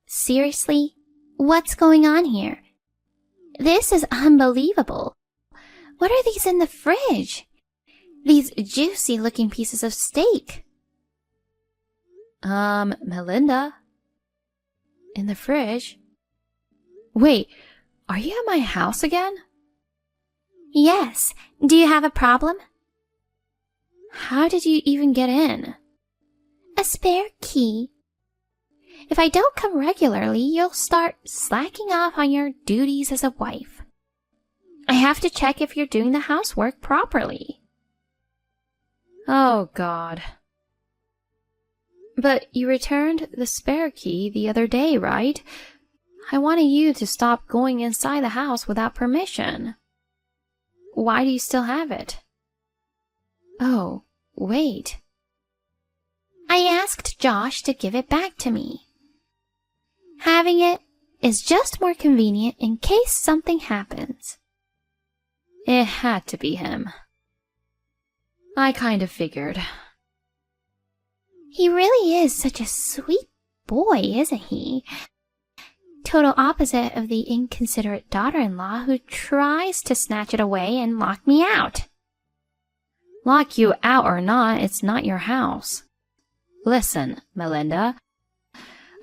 Seriously? What's going on here? This is unbelievable. What are these in the fridge? These juicy-looking pieces of steak. Melinda? In the fridge? Wait, are you at my house again? Yes. Do you have a problem? How did you even get in? A spare key. If I don't come regularly, you'll start slacking off on your duties as a wife. I have to check if you're doing the housework properly. Oh, God. But you returned the spare key the other day, right? I wanted you to stop going inside the house without permission. Why do you still have it? Oh, wait. I asked Josh to give it back to me. Having it is just more convenient in case something happens. It had to be him. I kind of figured. He really is such a sweet boy, isn't he? Total opposite of the inconsiderate daughter-in-law who tries to snatch it away and lock me out. Lock you out or not, it's not your house. Listen, Melinda,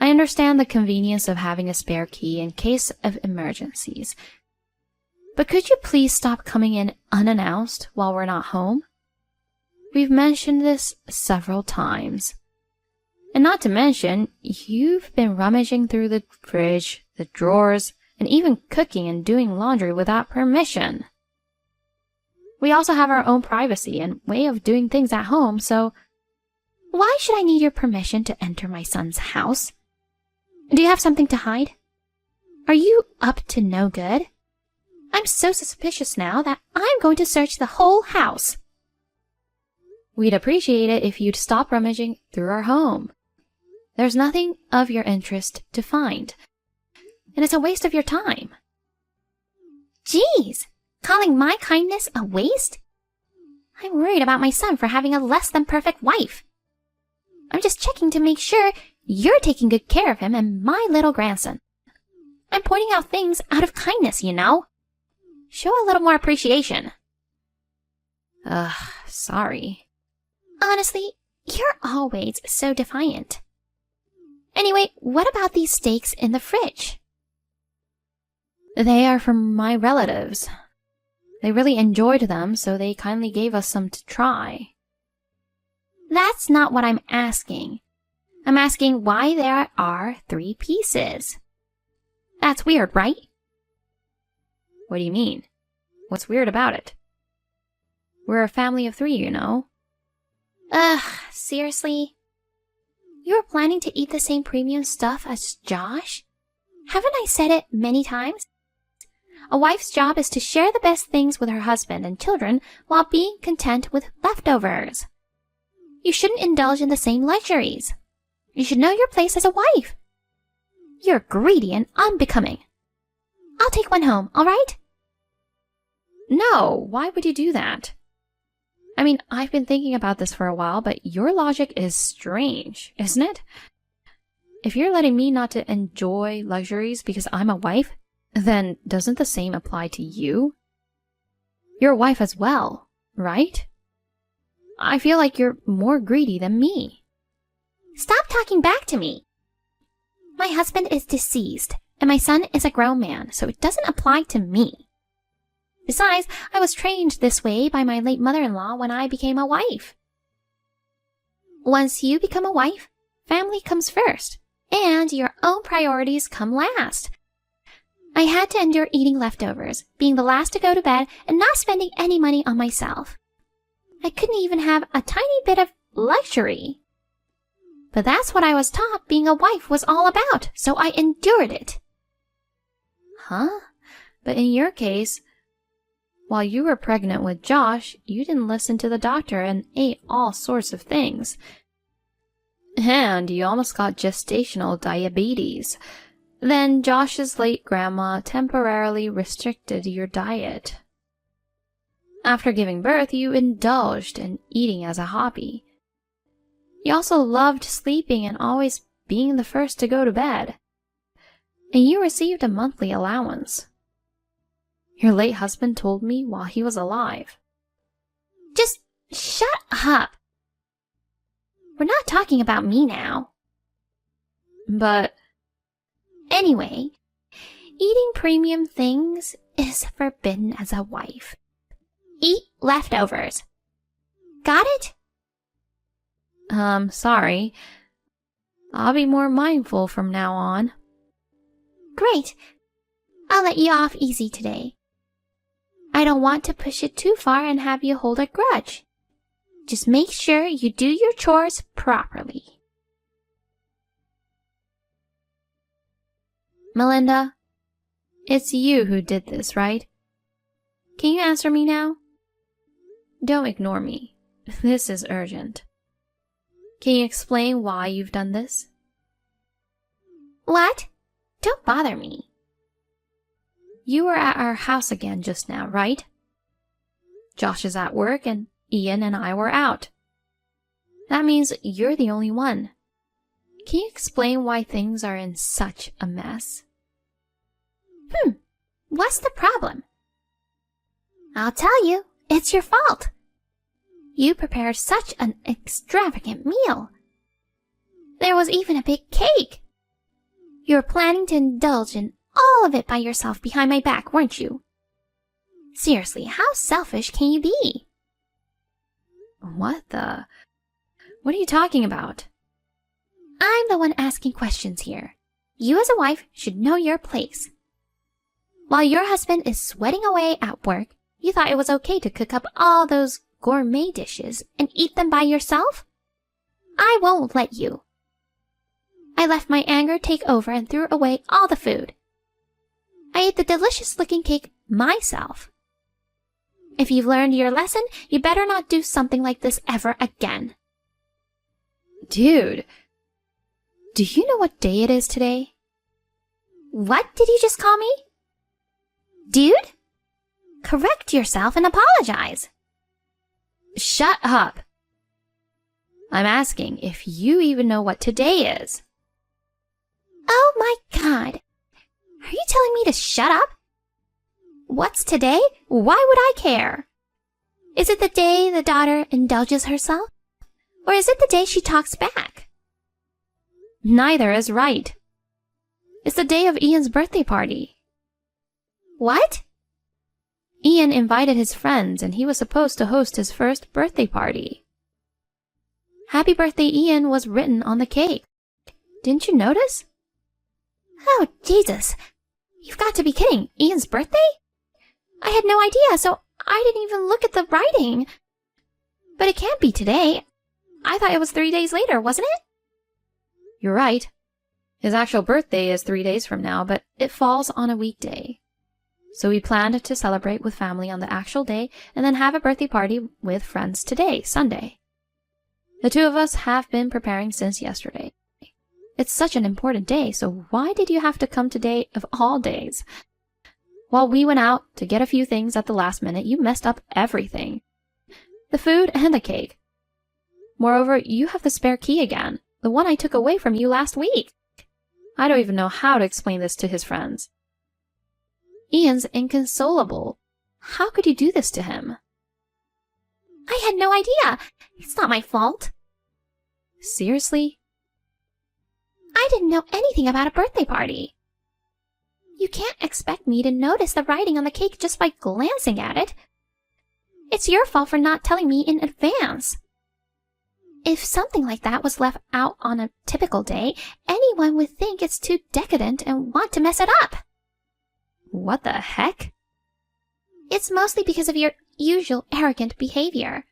I understand the convenience of having a spare key in case of emergencies. But could you please stop coming in unannounced while we're not home? We've mentioned this several times. And not to mention, you've been rummaging through the fridge, the drawers, and even cooking and doing laundry without permission. We also have our own privacy and way of doing things at home, so why should I need your permission to enter my son's house? Do you have something to hide? Are you up to no good? I'm so suspicious now that I'm going to search the whole house. We'd appreciate it if you'd stop rummaging through our home. There's nothing of your interest to find, and it's a waste of your time. Geez, calling my kindness a waste? I'm worried about my son for having a less than perfect wife. I'm just checking to make sure you're taking good care of him and my little grandson. I'm pointing out things out of kindness, you know. Show a little more appreciation. Sorry. Honestly, you're always so defiant. Anyway, what about these steaks in the fridge? They are from my relatives. They really enjoyed them, so they kindly gave us some to try. That's not what I'm asking. I'm asking why there are 3 pieces. That's weird, right? What do you mean? What's weird about it? We're a family of 3, you know. Seriously? You're planning to eat the same premium stuff as Josh? Haven't I said it many times? A wife's job is to share the best things with her husband and children while being content with leftovers. You shouldn't indulge in the same luxuries. You should know your place as a wife. You're greedy and unbecoming. I'll take one home, all right? No, why would you do that? I mean, I've been thinking about this for a while, but your logic is strange, isn't it? If you're letting me not to enjoy luxuries because I'm a wife, then doesn't the same apply to you? You're a wife as well, right? I feel like you're more greedy than me. Stop talking back to me. My husband is deceased, and my son is a grown man, so it doesn't apply to me. Besides, I was trained this way by my late mother-in-law when I became a wife. Once you become a wife, family comes first, and your own priorities come last. I had to endure eating leftovers, being the last to go to bed, and not spending any money on myself. I couldn't even have a tiny bit of luxury. But that's what I was taught being a wife was all about, so I endured it. Huh? But in your case, while you were pregnant with Josh, you didn't listen to the doctor and ate all sorts of things. And you almost got gestational diabetes. Then Josh's late grandma temporarily restricted your diet. After giving birth, you indulged in eating as a hobby. You also loved sleeping and always being the first to go to bed. and you received a monthly allowance. Your late husband told me while he was alive. Just shut up. We're not talking about me now. But anyway, eating premium things is forbidden as a wife. Eat leftovers. Got it? Sorry. I'll be more mindful from now on. Great. I'll let you off easy today. I don't want to push it too far and have you hold a grudge. Just make sure you do your chores properly. Melinda, it's you who did this, right? Can you answer me now? Don't ignore me. This is urgent. Can you explain why you've done this? What? Don't bother me. You were at our house again just now, right? Josh is at work and Ian and I were out. That means you're the only one. Can you explain why things are in such a mess? What's the problem? I'll tell you, it's your fault. You prepared such an extravagant meal. There was even a big cake. You were planning to indulge in all of it by yourself behind my back, weren't you? Seriously, how selfish can you be? What are you talking about? I'm the one asking questions here. You as a wife should know your place. While your husband is sweating away at work, you thought it was okay to cook up all those gourmet dishes and eat them by yourself? I won't let you. I let my anger take over and threw away all the food. I ate the delicious-looking cake myself. If you've learned your lesson, you better not do something like this ever again. Dude, do you know what day it is today? What did you just call me? Dude? Correct yourself and apologize. Shut up. I'm asking if you even know what today is. Oh my God. Are you telling me to shut up? What's today? Why would I care? Is it the day the daughter indulges herself? Or is it the day she talks back? Neither is right. It's the day of Ian's birthday party. What? Ian invited his friends and he was supposed to host his first birthday party. Happy birthday, Ian was written on the cake. Didn't you notice? Oh, Jesus. You've got to be kidding. Ian's birthday? I had no idea, so I didn't even look at the writing. But it can't be today. I thought it was 3 days later, wasn't it? You're right. His actual birthday is 3 days from now, but it falls on a weekday. So we planned to celebrate with family on the actual day and then have a birthday party with friends today, Sunday. The two of us have been preparing since yesterday. It's such an important day, so why did you have to come today of all days? While we went out to get a few things at the last minute, you messed up everything. The food and the cake. Moreover, you have the spare key again, the one I took away from you last week. I don't even know how to explain this to his friends. Ian's inconsolable. How could you do this to him? I had no idea. It's not my fault. Seriously? I didn't know anything about a birthday party. You can't expect me to notice the writing on the cake just by glancing at it. It's your fault for not telling me in advance. If something like that was left out on a typical day, anyone would think it's too decadent and want to mess it up. What the heck? It's mostly because of your usual arrogant behavior.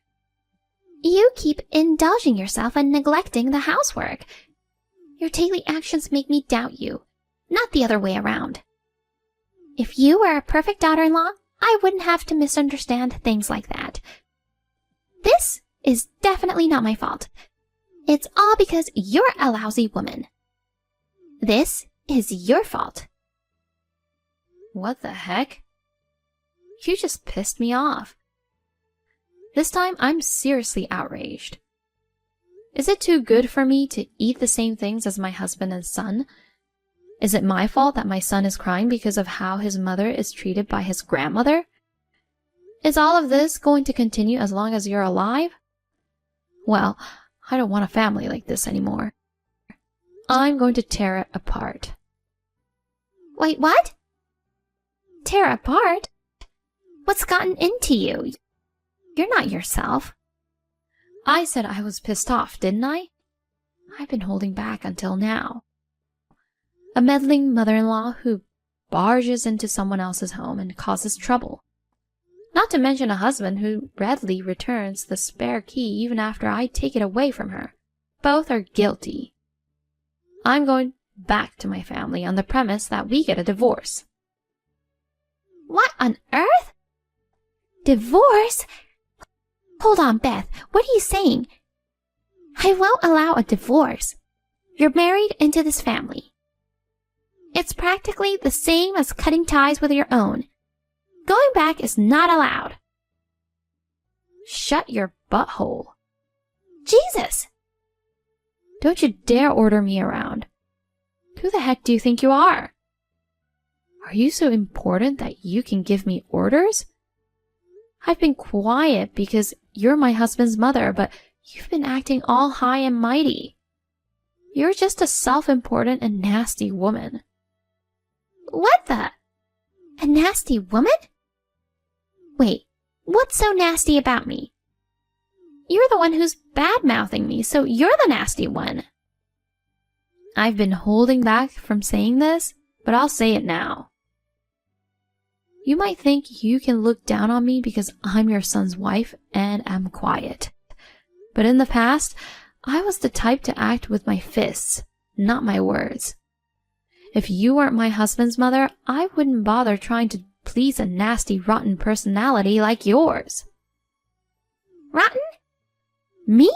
You keep indulging yourself and neglecting the housework. Your daily actions make me doubt you, not the other way around. If you were a perfect daughter-in-law, I wouldn't have to misunderstand things like that. This is definitely not my fault. It's all because you're a lousy woman. This is your fault. What the heck? You just pissed me off. This time I'm seriously outraged. Is it too good for me to eat the same things as my husband and son? Is it my fault that my son is crying because of how his mother is treated by his grandmother? Is all of this going to continue as long as you're alive? Well, I don't want a family like this anymore. I'm going to tear it apart. Wait, what? Tear apart? What's gotten into you? You're not yourself. I said I was pissed off, didn't I? I've been holding back until now. A meddling mother-in-law who barges into someone else's home and causes trouble. Not to mention a husband who readily returns the spare key even after I take it away from her. Both are guilty. I'm going back to my family on the premise that we get a divorce. What on earth? Divorce? Hold on, Beth. What are you saying? I won't allow a divorce. You're married into this family. It's practically the same as cutting ties with your own. Going back is not allowed. Shut your butthole. Jesus! Don't you dare order me around. Who the heck do you think you are? Are you so important that you can give me orders? I've been quiet because you're my husband's mother, but you've been acting all high and mighty. You're just a self-important and nasty woman. What the? A nasty woman? Wait, what's so nasty about me? You're the one who's bad-mouthing me, so you're the nasty one. I've been holding back from saying this, but I'll say it now. You might think you can look down on me because I'm your son's wife and am quiet. But in the past, I was the type to act with my fists, not my words. If you weren't my husband's mother, I wouldn't bother trying to please a nasty, rotten personality like yours. Rotten? Me?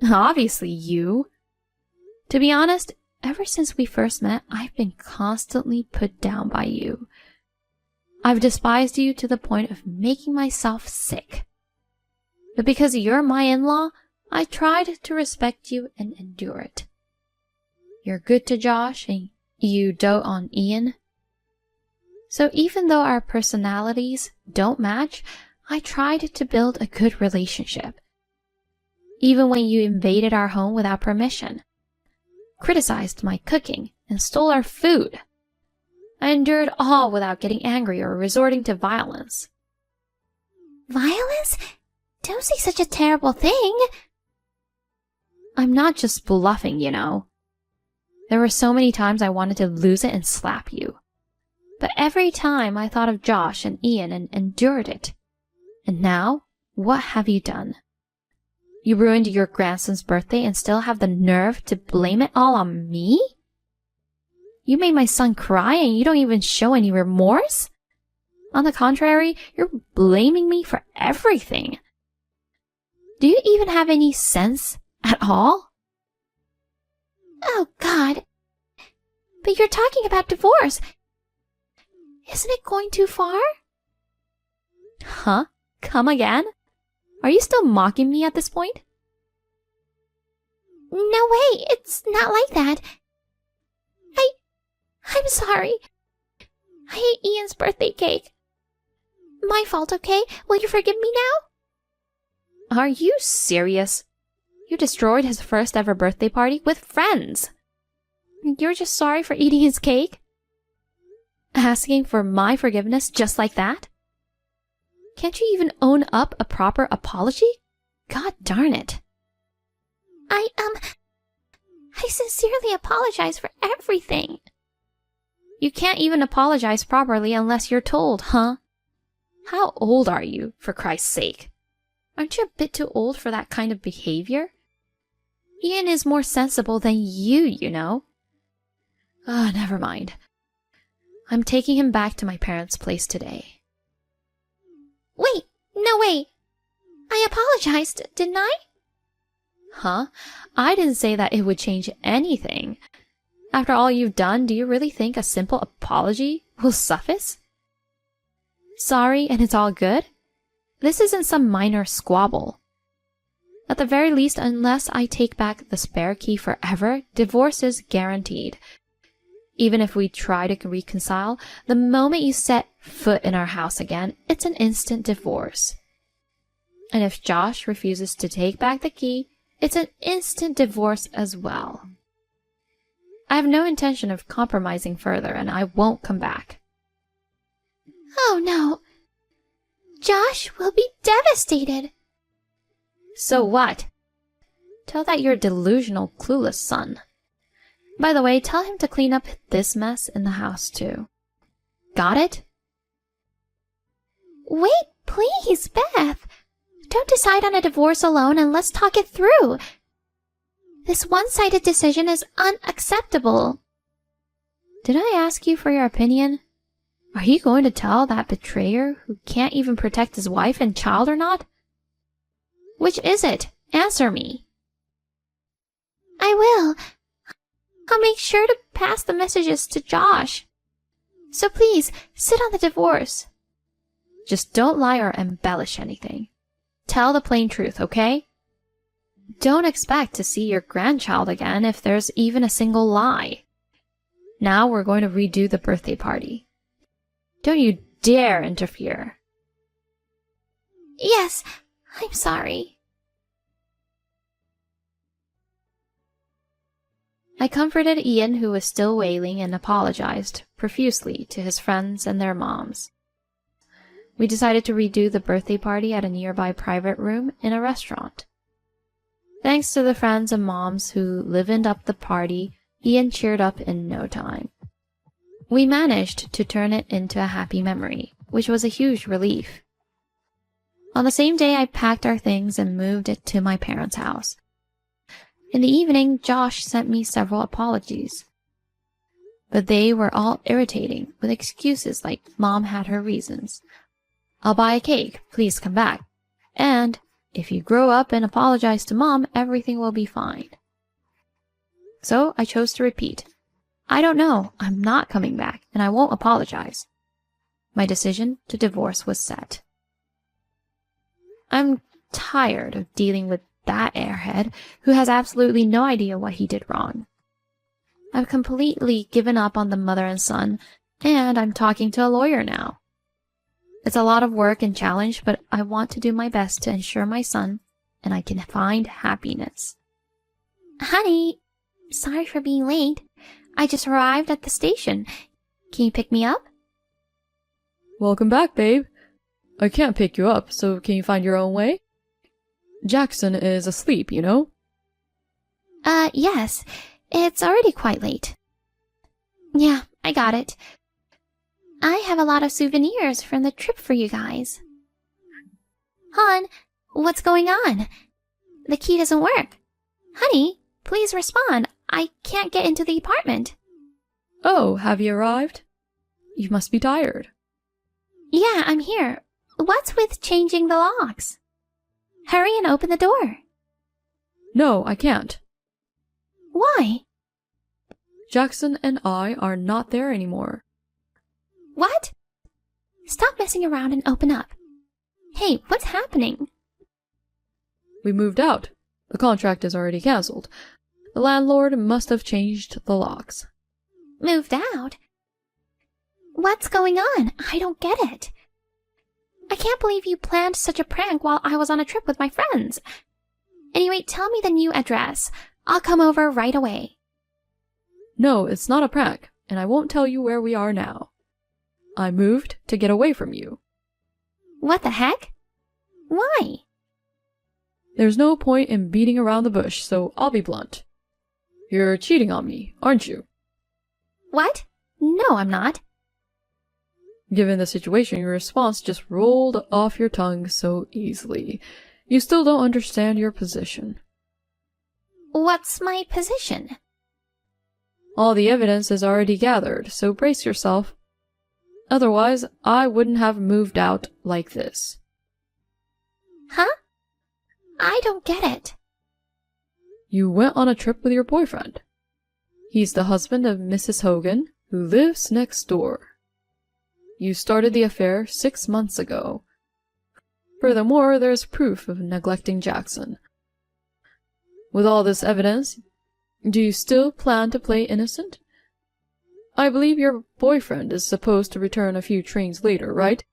Obviously you. To be honest, ever since we first met, I've been constantly put down by you. I've despised you to the point of making myself sick. But because you're my in-law, I tried to respect you and endure it. You're good to Josh and you dote on Ian. So even though our personalities don't match, I tried to build a good relationship. Even when you invaded our home without permission, criticized my cooking, and stole our food, I endured all without getting angry or resorting to violence. Violence? Don't say such a terrible thing. I'm not just bluffing, you know. There were so many times I wanted to lose it and slap you. But every time I thought of Josh and Ian and endured it. And now, what have you done? You ruined your grandson's birthday and still have the nerve to blame it all on me? You made my son cry and you don't even show any remorse? On the contrary, you're blaming me for everything. Do you even have any sense at all? Oh, God. But you're talking about divorce. Isn't it going too far? Huh? Come again? Are you still mocking me at this point? No way, it's not like that. I'm sorry. I ate Ian's birthday cake. My fault, okay? Will you forgive me now? Are you serious? You destroyed his first ever birthday party with friends. You're just sorry for eating his cake? Asking for my forgiveness just like that? Can't you even own up a proper apology? God darn it. I sincerely apologize for everything. You can't even apologize properly unless you're told, huh? How old are you, for Christ's sake? Aren't you a bit too old for that kind of behavior? Ian is more sensible than you know. Never mind. I'm taking him back to my parents' place today. Wait, no way. I apologized, didn't I? Huh? I didn't say that it would change anything. After all you've done, do you really think a simple apology will suffice? Sorry and it's all good? This isn't some minor squabble. At the very least, unless I take back the spare key forever, divorce is guaranteed. Even if we try to reconcile, the moment you set foot in our house again, it's an instant divorce. And if Josh refuses to take back the key, it's an instant divorce as well. I have no intention of compromising further, and I won't come back. Oh no. Josh will be devastated. So what? Tell that your delusional, clueless son. By the way, tell him to clean up this mess in the house too. Got it? Wait, please, Beth. Don't decide on a divorce alone and let's talk it through. This one-sided decision is unacceptable. Did I ask you for your opinion? Are you going to tell that betrayer who can't even protect his wife and child or not? Which is it? Answer me. I will. I'll make sure to pass the messages to Josh. So please, sit on the divorce. Just don't lie or embellish anything. Tell the plain truth, okay? Don't expect to see your grandchild again if there's even a single lie. Now we're going to redo the birthday party. Don't you dare interfere. Yes, I'm sorry. I comforted Ian, who was still wailing, and apologized profusely to his friends and their moms. We decided to redo the birthday party at a nearby private room in a restaurant. Thanks to the friends and moms who livened up the party, Ian cheered up in no time. We managed to turn it into a happy memory, which was a huge relief. On the same day, I packed our things and moved it to my parents' house. In the evening, Josh sent me several apologies. But they were all irritating, with excuses like Mom had her reasons. I'll buy a cake, please come back. And if you grow up and apologize to Mom, everything will be fine. So I chose to repeat. I don't know, I'm not coming back, and I won't apologize. My decision to divorce was set. I'm tired of dealing with that airhead who has absolutely no idea what he did wrong. I've completely given up on the mother and son, and I'm talking to a lawyer now. It's a lot of work and challenge, but I want to do my best to ensure my son and I can find happiness. Honey, sorry for being late. I just arrived at the station. Can you pick me up? Welcome back, babe. I can't pick you up, so can you find your own way? Jackson is asleep, you know? Yes. It's already quite late. Yeah, I got it. I have a lot of souvenirs from the trip for you guys. Hon, what's going on? The key doesn't work. Honey, please respond. I can't get into the apartment. Oh, have you arrived? You must be tired. Yeah, I'm here. What's with changing the locks? Hurry and open the door. No, I can't. Why? Jackson and I are not there anymore. What? Stop messing around and open up. Hey, what's happening? We moved out. The contract is already cancelled. The landlord must have changed the locks. Moved out? What's going on? I don't get it. I can't believe you planned such a prank while I was on a trip with my friends. Anyway, tell me the new address. I'll come over right away. No, it's not a prank, and I won't tell you where we are now. I moved to get away from you. What the heck? Why? There's no point in beating around the bush, so I'll be blunt. You're cheating on me, aren't you? What? No, I'm not. Given the situation, your response just rolled off your tongue so easily. You still don't understand your position. What's my position? All the evidence is already gathered, so brace yourself. Otherwise, I wouldn't have moved out like this. Huh? I don't get it. You went on a trip with your boyfriend. He's the husband of Mrs. Hogan, who lives next door. You started the affair 6 months ago. Furthermore, there's proof of neglecting Jackson. With all this evidence, do you still plan to play innocent? I believe your boyfriend is supposed to return a few trains later, right?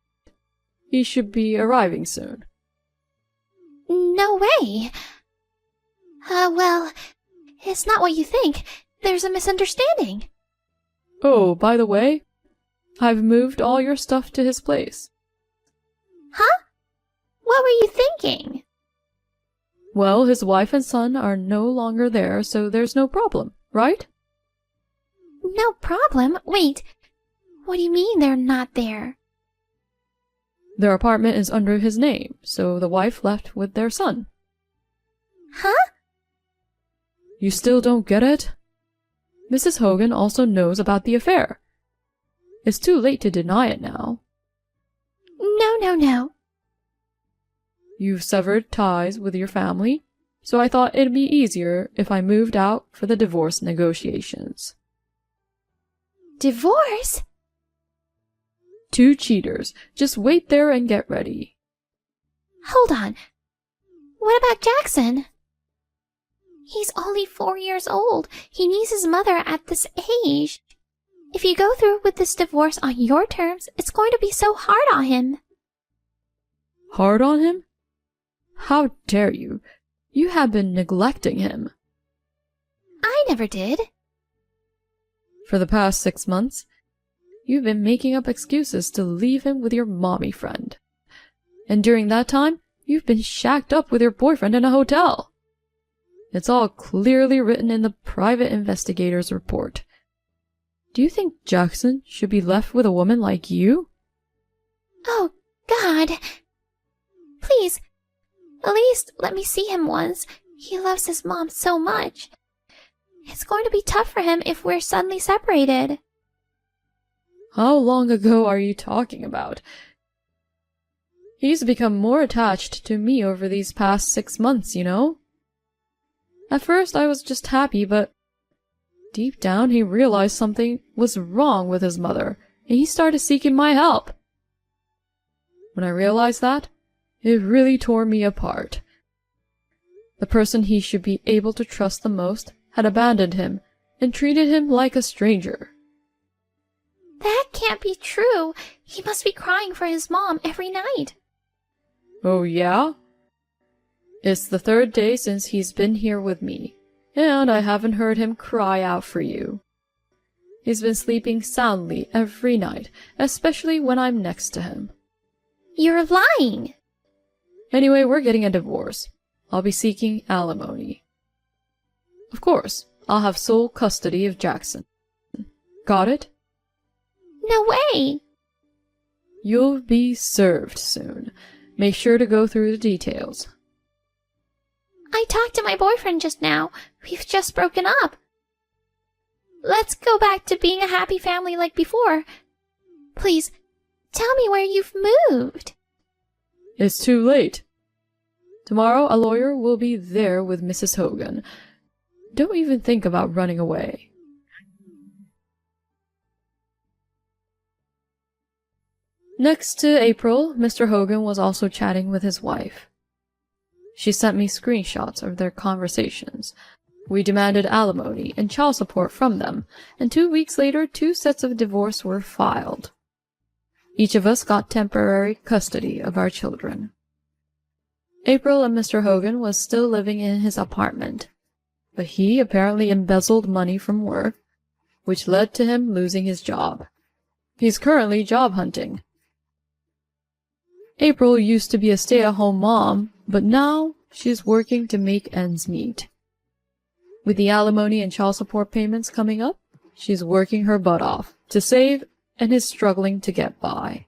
He should be arriving soon. No way. Well, it's not what you think. There's a misunderstanding. Oh, by the way, I've moved all your stuff to his place. Huh? What were you thinking? Well, his wife and son are no longer there, so there's no problem, right? No problem? Wait, what do you mean they're not there? Their apartment is under his name, so the wife left with their son. Huh? You still don't get it? Mrs. Hogan also knows about the affair. It's too late to deny it now. No. You've severed ties with your family, so I thought it'd be easier if I moved out for the divorce negotiations. Divorce? 2 cheaters. Just wait there and get ready. Hold on. What about Jackson? He's only 4 years old. He needs his mother at this age. If you go through with this divorce on your terms, it's going to be so hard on him. Hard on him? How dare you? You have been neglecting him. I never did. For the past 6 months, you've been making up excuses to leave him with your mommy friend. And during that time, you've been shacked up with your boyfriend in a hotel. It's all clearly written in the private investigator's report. Do you think Jackson should be left with a woman like you? Oh, God. Please, at least let me see him once. He loves his mom so much. It's going to be tough for him if we're suddenly separated. How long ago are you talking about? He's become more attached to me over these past 6 months, you know? At first I was just happy, but deep down he realized something was wrong with his mother, and he started seeking my help. When I realized that, it really tore me apart. The person he should be able to trust the most had abandoned him and treated him like a stranger. That can't be true. He must be crying for his mom every night. Oh, yeah? It's the 3rd day since he's been here with me, and I haven't heard him cry out for you. He's been sleeping soundly every night, especially when I'm next to him. You're lying. Anyway, we're getting a divorce. I'll be seeking alimony. Of course, I'll have sole custody of Jackson. Got it? No way. You'll be served soon. Make sure to go through the details. I talked to my boyfriend just now. We've just broken up. Let's go back to being a happy family like before. Please, tell me where you've moved. It's too late. Tomorrow a lawyer will be there with Mrs. Hogan. Don't even think about running away. Next to April, Mr. Hogan was also chatting with his wife. She sent me screenshots of their conversations. We demanded alimony and child support from them, and 2 weeks later 2 sets of divorce were filed. Each of us got temporary custody of our children. April and Mr. Hogan was still living in his apartment, but he apparently embezzled money from work, which led to him losing his job. He's currently job hunting. April used to be a stay-at-home mom, but now she's working to make ends meet. With the alimony and child support payments coming up, she's working her butt off to save and is struggling to get by.